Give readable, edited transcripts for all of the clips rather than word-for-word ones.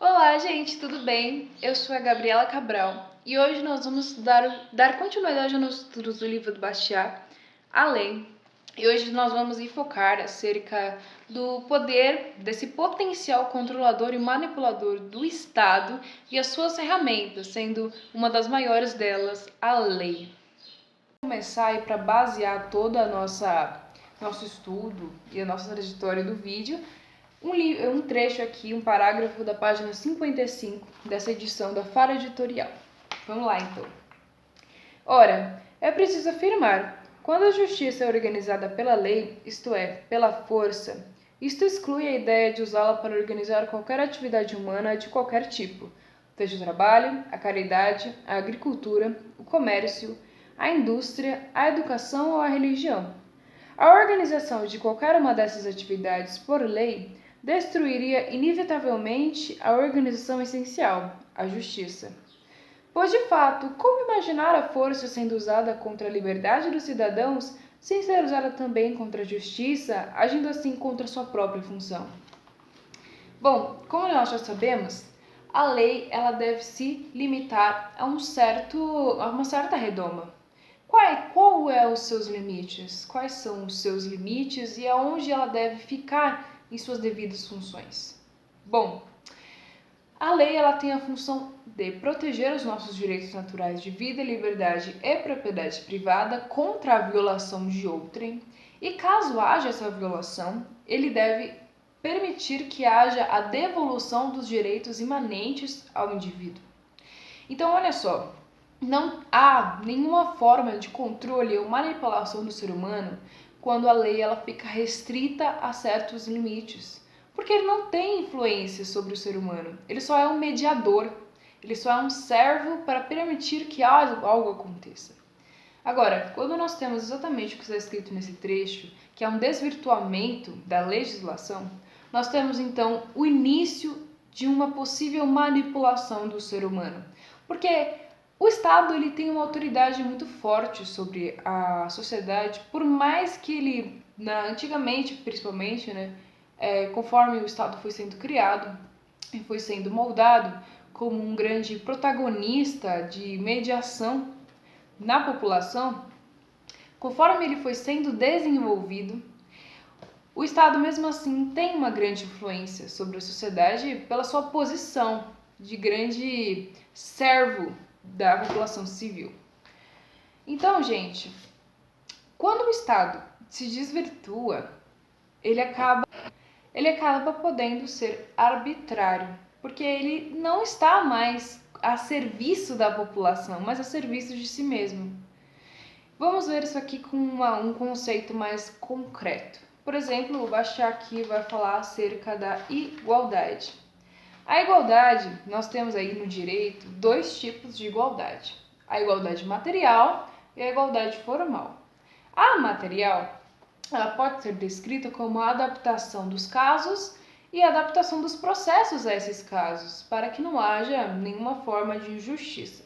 Olá, gente, tudo bem? Eu sou a Gabriela Cabral e hoje nós vamos dar continuidade aos estudos do livro do Bastiat, A Lei. E hoje nós vamos enfocar acerca do poder, desse potencial controlador e manipulador do Estado e as suas ferramentas, sendo uma das maiores delas a lei. Vou começar aí para basear todo nosso estudo e a nossa trajetória do vídeo. Um trecho aqui, um parágrafo da página 55 dessa edição da Fara Editorial. Vamos lá, então. Ora, é preciso afirmar, quando a justiça é organizada pela lei, isto é, pela força, isto exclui a ideia de usá-la para organizar qualquer atividade humana de qualquer tipo, seja o trabalho, a caridade, a agricultura, o comércio, a indústria, a educação ou a religião. A organização de qualquer uma dessas atividades por lei destruiria inevitavelmente a organização essencial, a justiça. Pois, de fato, como imaginar a força sendo usada contra a liberdade dos cidadãos sem ser usada também contra a justiça, agindo assim contra sua própria função? Bom, como nós já sabemos, a lei ela deve se limitar a uma certa redoma. Qual é os seus limites? Quais são os seus limites e aonde ela deve ficar em suas devidas funções? Bom, a lei ela tem a função de proteger os nossos direitos naturais de vida, liberdade e propriedade privada contra a violação de outrem, e caso haja essa violação, ele deve permitir que haja a devolução dos direitos imanentes ao indivíduo. Então, olha só, não há nenhuma forma de controle ou manipulação do ser humano quando a lei ela fica restrita a certos limites, porque ele não tem influência sobre o ser humano, ele só é um mediador, ele só é um servo para permitir que algo aconteça. Agora, quando nós temos exatamente o que está escrito nesse trecho, que é um desvirtuamento da legislação, nós temos então o início de uma possível manipulação do ser humano. Porque o Estado ele tem uma autoridade muito forte sobre a sociedade, por mais que ele, antigamente principalmente, conforme o Estado foi sendo criado e foi sendo moldado como um grande protagonista de mediação na população, conforme ele foi sendo desenvolvido, o Estado mesmo assim tem uma grande influência sobre a sociedade pela sua posição de grande servo da população civil. Então, gente, quando o Estado se desvirtua, ele acaba podendo ser arbitrário, porque ele não está mais a serviço da população, mas a serviço de si mesmo. Vamos ver isso aqui com um conceito mais concreto. Por exemplo, o Bastiat aqui vai falar acerca da igualdade. A igualdade, nós temos aí no direito dois tipos de igualdade. A igualdade material e a igualdade formal. A material, ela pode ser descrita como a adaptação dos casos e a adaptação dos processos a esses casos, para que não haja nenhuma forma de injustiça.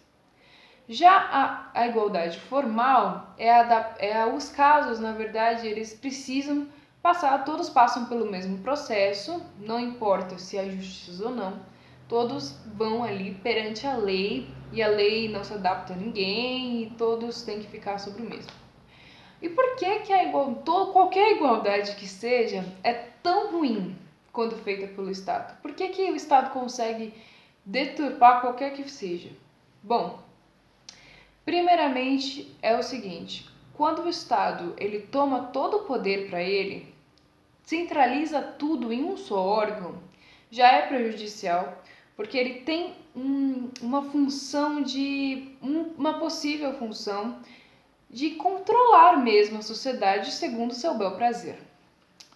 Já a igualdade formal os casos, na verdade, eles precisam todos passam pelo mesmo processo, não importa se há injustiças ou não, todos vão ali perante a lei e a lei não se adapta a ninguém e todos têm que ficar sobre o mesmo. E por que qualquer igualdade que seja é tão ruim quando feita pelo Estado? Por que o Estado consegue deturpar qualquer que seja? Bom, primeiramente é o seguinte, quando o Estado ele toma todo o poder para ele, centraliza tudo em um só órgão, já é prejudicial, porque ele tem uma possível função de controlar mesmo a sociedade segundo seu bel prazer.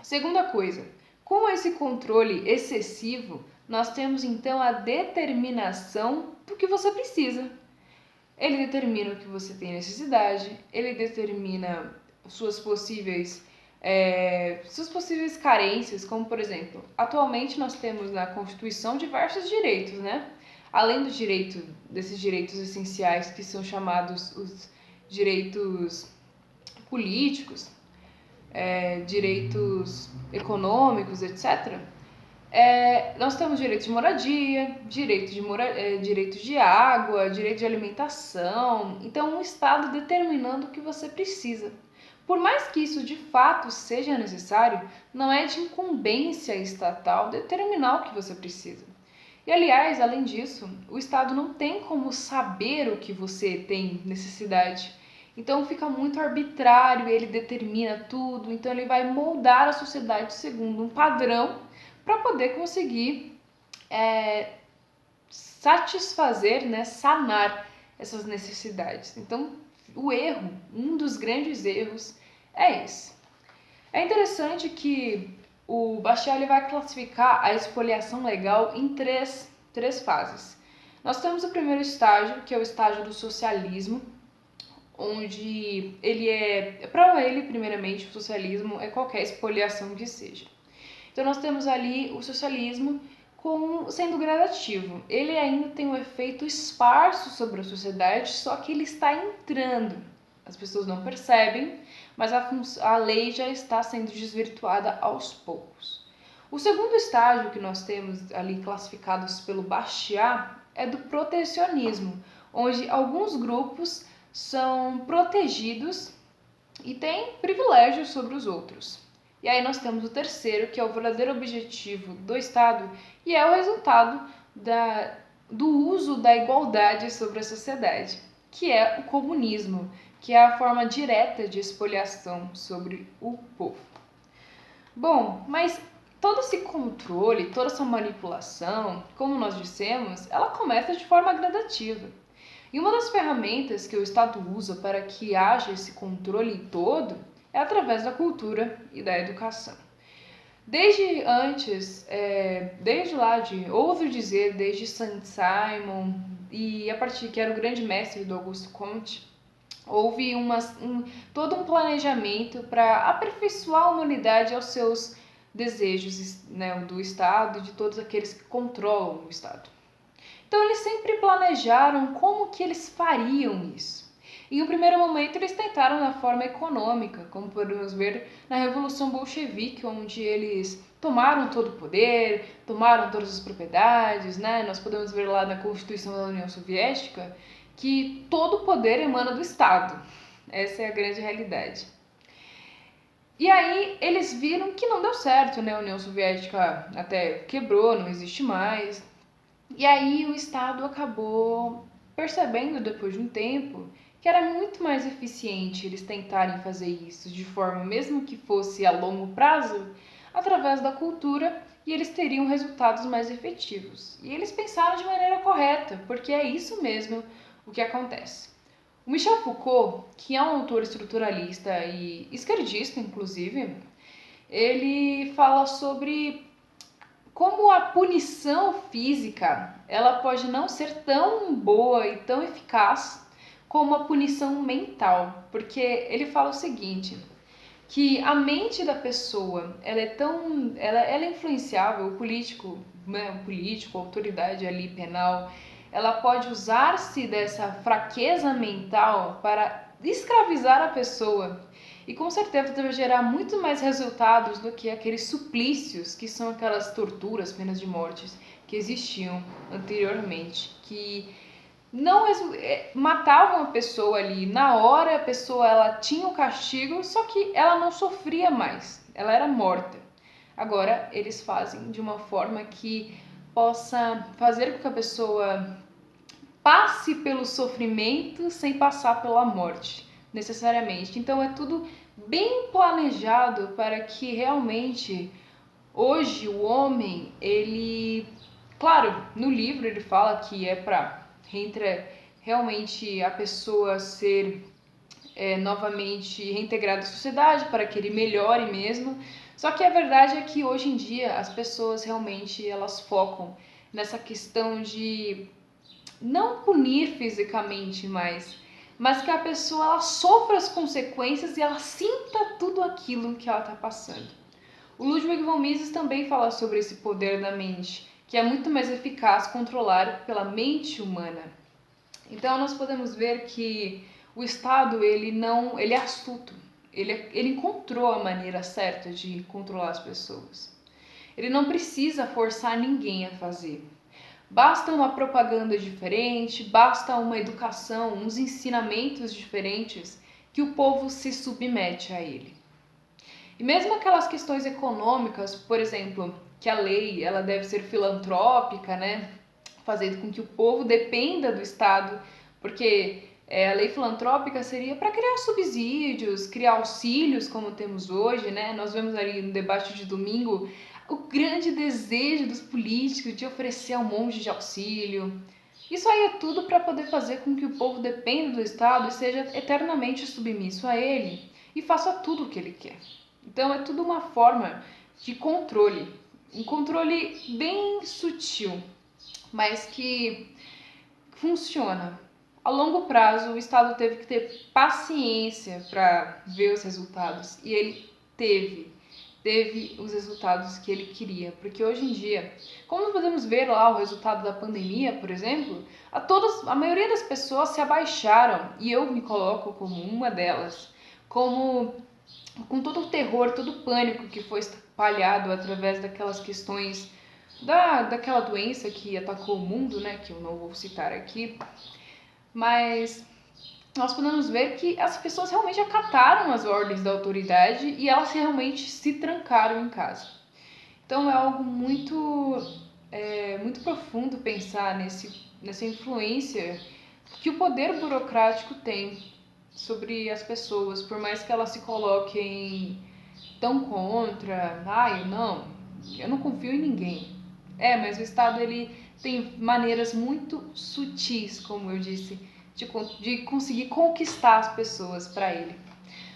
Segunda coisa, com esse controle excessivo, nós temos então a determinação do que você precisa. Ele determina o que você tem necessidade, ele determina suas possíveis carências, como por exemplo, atualmente nós temos na Constituição diversos direitos, né? Além desses direitos essenciais que são chamados os direitos políticos, direitos econômicos, etc., Nós temos direito de moradia, direito de água, direito de alimentação. Então, um Estado determinando o que você precisa. Por mais que isso de fato seja necessário, não é de incumbência estatal determinar o que você precisa. E aliás, além disso, o Estado não tem como saber o que você tem necessidade. Então fica muito arbitrário, ele determina tudo, então ele vai moldar a sociedade segundo um padrão para poder conseguir satisfazer, né, sanar essas necessidades. Então, o erro, um dos grandes erros é esse. É interessante que o Bastiat ele vai classificar a expoliação legal em três fases. Nós temos o primeiro estágio, que é o estágio do socialismo, onde para ele, primeiramente, o socialismo é qualquer expoliação que seja. Então nós temos ali o socialismo sendo gradativo. Ele ainda tem um efeito esparso sobre a sociedade, só que ele está entrando. As pessoas não percebem, mas a lei já está sendo desvirtuada aos poucos. O segundo estágio que nós temos ali classificados pelo Bastiat é do protecionismo, onde alguns grupos são protegidos e têm privilégios sobre os outros. E aí nós temos o terceiro, que é o verdadeiro objetivo do Estado e é o resultado do uso da igualdade sobre a sociedade, que é o comunismo, que é a forma direta de expoliação sobre o povo. Bom, mas todo esse controle, toda essa manipulação, como nós dissemos, ela começa de forma gradativa. E uma das ferramentas que o Estado usa para que haja esse controle todo é através da cultura e da educação. Desde lá de ouso dizer, desde Saint-Simon e a partir que era o grande mestre do Auguste Comte, houve todo um planejamento para aperfeiçoar a humanidade aos seus desejos, né, do Estado e de todos aqueles que controlam o Estado. Então eles sempre planejaram como que eles fariam isso. Em um primeiro momento eles tentaram na forma econômica, como podemos ver na Revolução Bolchevique, onde eles tomaram todo o poder, tomaram todas as propriedades, né? Nós podemos ver lá na Constituição da União Soviética que todo o poder emana do Estado. Essa é a grande realidade. E aí eles viram que não deu certo, né? A União Soviética até quebrou, não existe mais. E aí o Estado acabou percebendo, depois de um tempo, que era muito mais eficiente eles tentarem fazer isso de forma, mesmo que fosse a longo prazo, através da cultura, e eles teriam resultados mais efetivos. E eles pensaram de maneira correta, porque é isso mesmo o que acontece. O Michel Foucault, que é um autor estruturalista e esquerdista, inclusive, ele fala sobre como a punição física ela pode não ser tão boa e tão eficaz como a punição mental, porque ele fala o seguinte, que a mente da pessoa ela é influenciável, o político, a autoridade ali penal, ela pode usar-se dessa fraqueza mental para escravizar a pessoa. E com certeza deve gerar muito mais resultados do que aqueles suplícios, que são aquelas torturas, penas de morte que existiam anteriormente, que não matavam a pessoa ali na hora, a pessoa ela tinha o castigo, só que ela não sofria mais, ela era morta. Agora eles fazem de uma forma que possa fazer com que a pessoa passe pelo sofrimento sem passar pela morte, necessariamente. Então é tudo bem planejado para que realmente hoje o homem, ele, claro, no livro ele fala que é para realmente a pessoa ser novamente reintegrada à sociedade, para que ele melhore mesmo. Só que a verdade é que hoje em dia as pessoas realmente elas focam nessa questão de não punir fisicamente mais, mas que a pessoa ela sofra as consequências e ela sinta tudo aquilo que ela está passando. O Ludwig von Mises também fala sobre esse poder da mente, que é muito mais eficaz controlar pela mente humana. Então nós podemos ver que o Estado ele é astuto, ele encontrou a maneira certa de controlar as pessoas. Ele não precisa forçar ninguém a fazer. Basta uma propaganda diferente, basta uma educação, uns ensinamentos diferentes que o povo se submete a ele. E mesmo aquelas questões econômicas, por exemplo, que a lei ela deve ser filantrópica, né? Fazendo com que o povo dependa do Estado, porque a lei filantrópica seria para criar subsídios, criar auxílios como temos hoje, né? Nós vemos ali no debate de domingo o grande desejo dos políticos de oferecer um monte de auxílio. Isso aí é tudo para poder fazer com que o povo dependa do Estado e seja eternamente submisso a ele e faça tudo o que ele quer. Então é tudo uma forma de controle, um controle bem sutil, mas que funciona. A longo prazo, o Estado teve que ter paciência para ver os resultados e ele teve os resultados que ele queria, porque hoje em dia, como nós podemos ver lá o resultado da pandemia, por exemplo, a maioria das pessoas se abaixaram, e eu me coloco como uma delas, com todo o terror, todo o pânico que foi espalhado através daquelas questões daquela doença que atacou o mundo, né, que eu não vou citar aqui, mas nós podemos ver que as pessoas realmente acataram as ordens da autoridade e elas realmente se trancaram em casa. Então é algo muito profundo pensar nessa influência que o poder burocrático tem sobre as pessoas, por mais que elas se coloquem tão contra, eu não confio em ninguém. Mas o Estado ele tem maneiras muito sutis, como eu disse, de conseguir conquistar as pessoas para ele.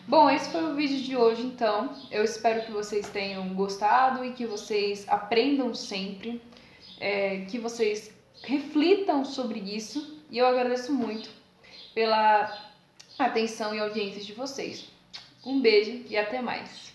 Bom, esse foi o vídeo de hoje, então. Eu espero que vocês tenham gostado e que vocês aprendam sempre, que vocês reflitam sobre isso. E eu agradeço muito pela atenção e audiência de vocês. Um beijo e até mais.